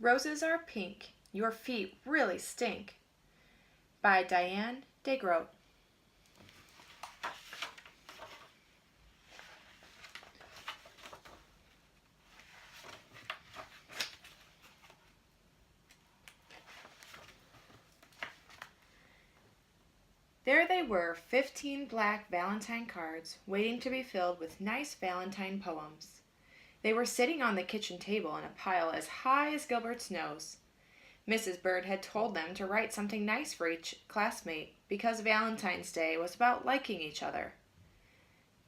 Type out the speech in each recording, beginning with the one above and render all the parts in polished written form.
Roses are pink, your feet really stink. By Diane, deGroat. There they were, 15 black Valentine cards, waiting to be filled with nice Valentine poems. They were sitting on the kitchen table in a pile as high as Gilbert's nose. Mrs. Bird had told them to write something nice for each classmate, because Valentine's Day was about liking each other.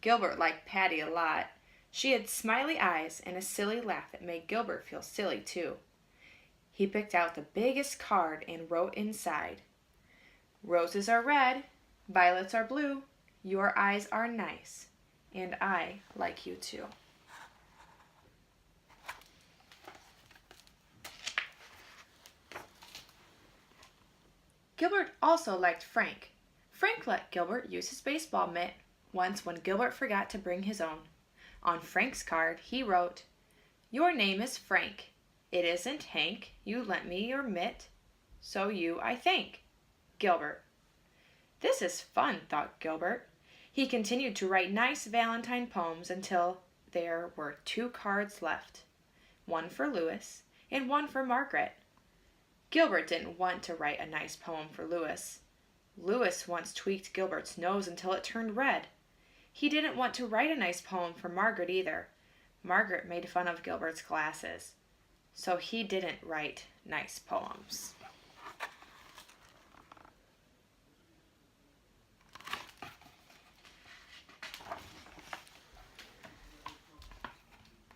Gilbert liked Patty a lot. She had smiley eyes and a silly laugh that made Gilbert feel silly too. He picked out the biggest card and wrote inside, "Roses are red, violets are blue, your eyes are nice, and I like you too." Gilbert also liked Frank. Frank let Gilbert use his baseball mitt once when Gilbert forgot to bring his own. On Frank's card, he wrote, "Your name is Frank. It isn't Hank. You lent me your mitt, so you I thank. Gilbert." This is fun, thought Gilbert. He continued to write nice Valentine poems until there were 2 cards left, one for Louis and one for Margaret. Gilbert didn't want to write a nice poem for Louis. Louis once tweaked Gilbert's nose until it turned red. He didn't want to write a nice poem for Margaret either. Margaret made fun of Gilbert's glasses, so he didn't write nice poems.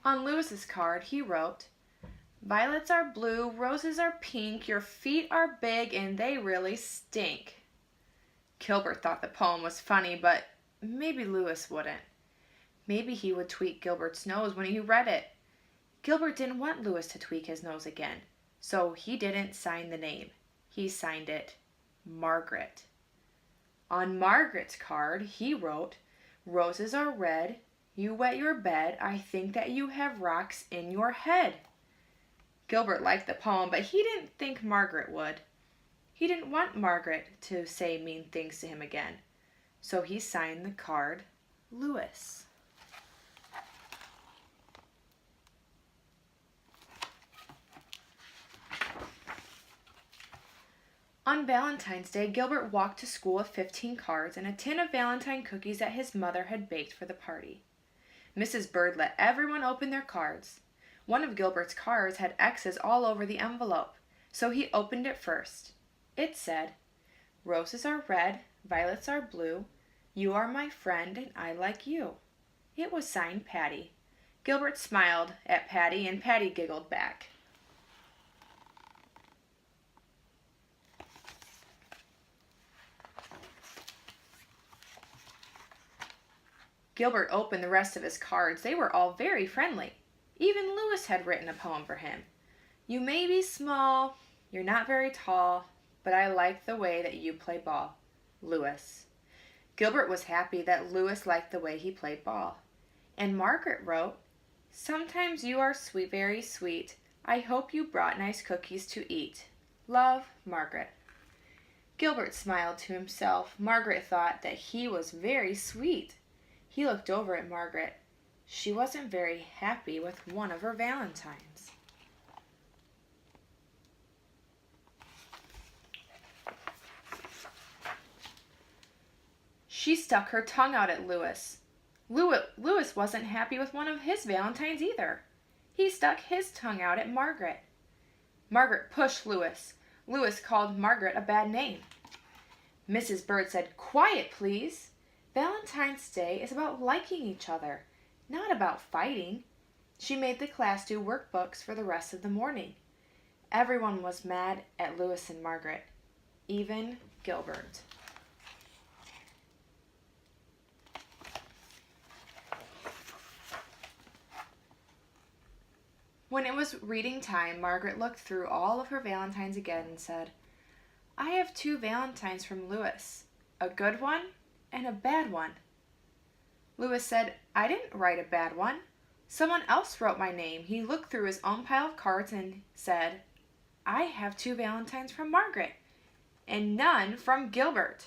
On Louis's card, he wrote, "Violets are blue, roses are pink, your feet are big, and they really stink." Gilbert thought the poem was funny, but maybe Louis wouldn't. Maybe he would tweak Gilbert's nose when he read it. Gilbert didn't want Louis to tweak his nose again, so he didn't sign the name. He signed it Margaret. On Margaret's card, he wrote, "Roses are red, you wet your bed, I think that you have rocks in your head." Gilbert liked the poem, but he didn't think Margaret would. He didn't want Margaret to say mean things to him again, so he signed the card Louis. On Valentine's Day, Gilbert walked to school with 15 cards and a tin of Valentine cookies that his mother had baked for the party. Mrs. Bird let everyone open their cards. One of Gilbert's cards had X's all over the envelope, so he opened it first. It said, "Roses are red, violets are blue, you are my friend and I like you." It was signed Patty. Gilbert smiled at Patty and Patty giggled back. Gilbert opened the rest of his cards. They were all very friendly. Even Louis had written a poem for him. "You may be small, you're not very tall, but I like the way that you play ball. Louis." Gilbert was happy that Louis liked the way he played ball. And Margaret wrote, "Sometimes you are sweet, very sweet. I hope you brought nice cookies to eat. Love, Margaret." Gilbert smiled to himself. Margaret thought that he was very sweet. He looked over at Margaret. She wasn't very happy with one of her Valentines. She stuck her tongue out at Louis. Louis wasn't happy with one of his Valentines either. He stuck his tongue out at Margaret. Margaret pushed Louis. Louis called Margaret a bad name. Mrs. Bird said, "Quiet, please. Valentine's Day is about liking each other, not about fighting." She made the class do workbooks for the rest of the morning. Everyone was mad at Louis and Margaret, even Gilbert. When it was reading time, Margaret looked through all of her Valentines again and said, "I have 2 Valentines from Louis, a good one and a bad one." Louis said, "I didn't write a bad one. Someone else wrote my name. He looked through his own pile of cards and said, I have 2 Valentines from Margaret and none from Gilbert.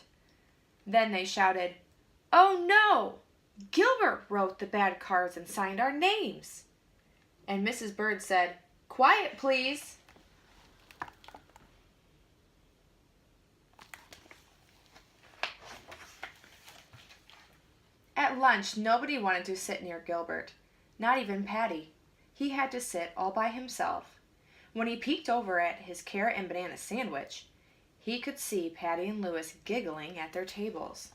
Then they shouted, Oh no! Gilbert wrote the bad cards and signed our names. And Mrs. Bird said, Quiet, please. At lunch, nobody wanted to sit near Gilbert, not even Patty. He had to sit all by himself. When he peeked over at his carrot and banana sandwich, he could see Patty and Louis giggling at their tables.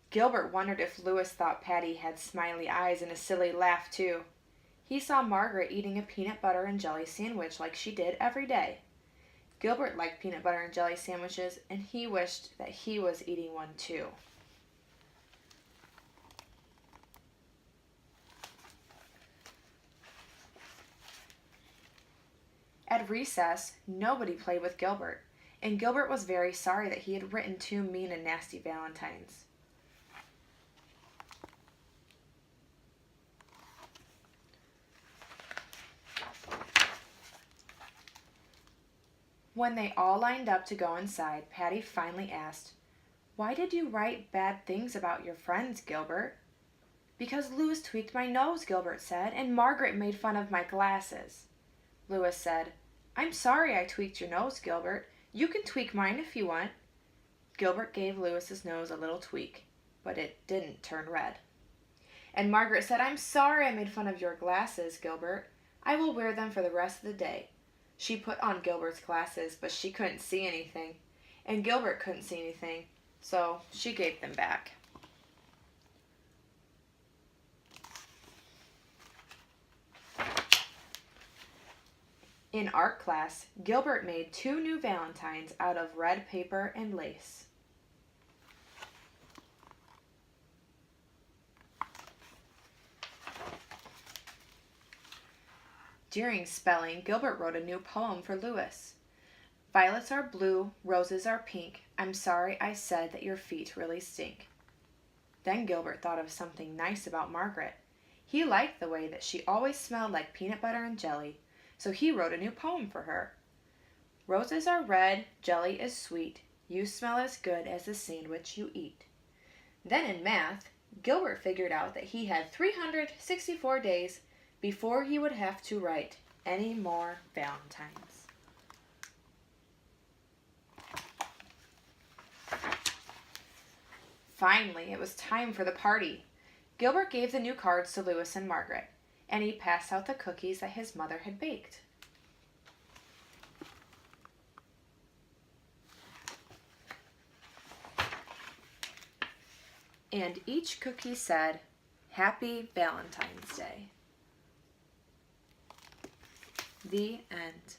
Gilbert wondered if Louis thought Patty had smiley eyes and a silly laugh too. He saw Margaret eating a peanut butter and jelly sandwich like she did every day. Gilbert liked peanut butter and jelly sandwiches, and he wished that he was eating one too. At recess, nobody played with Gilbert, and Gilbert was very sorry that he had written 2 mean and nasty Valentines. When they all lined up to go inside, Patty finally asked, Why did you write bad things about your friends, Gilbert? Because Louis tweaked my nose, Gilbert said, and Margaret made fun of my glasses. Louis said, I'm sorry I tweaked your nose, Gilbert. You can tweak mine if you want. Gilbert gave Louis's nose a little tweak, but it didn't turn red. And Margaret said, I'm sorry I made fun of your glasses, Gilbert. I will wear them for the rest of the day. She put on Gilbert's glasses, but she couldn't see anything, and Gilbert couldn't see anything, so she gave them back. In art class, Gilbert made 2 new Valentines out of red paper and lace. During spelling, Gilbert wrote a new poem for Louis. Violets are blue, roses are pink. I'm sorry I said that your feet really stink. Then Gilbert thought of something nice about Margaret. He liked the way that she always smelled like peanut butter and jelly, so he wrote a new poem for her. Roses are red, jelly is sweet. You smell as good as the sandwich you eat. Then in math, Gilbert figured out that he had 364 days before he would have to write any more Valentines. Finally, it was time for the party. Gilbert gave the new cards to Louis and Margaret, and he passed out the cookies that his mother had baked. And each cookie said, Happy Valentine's Day. The end.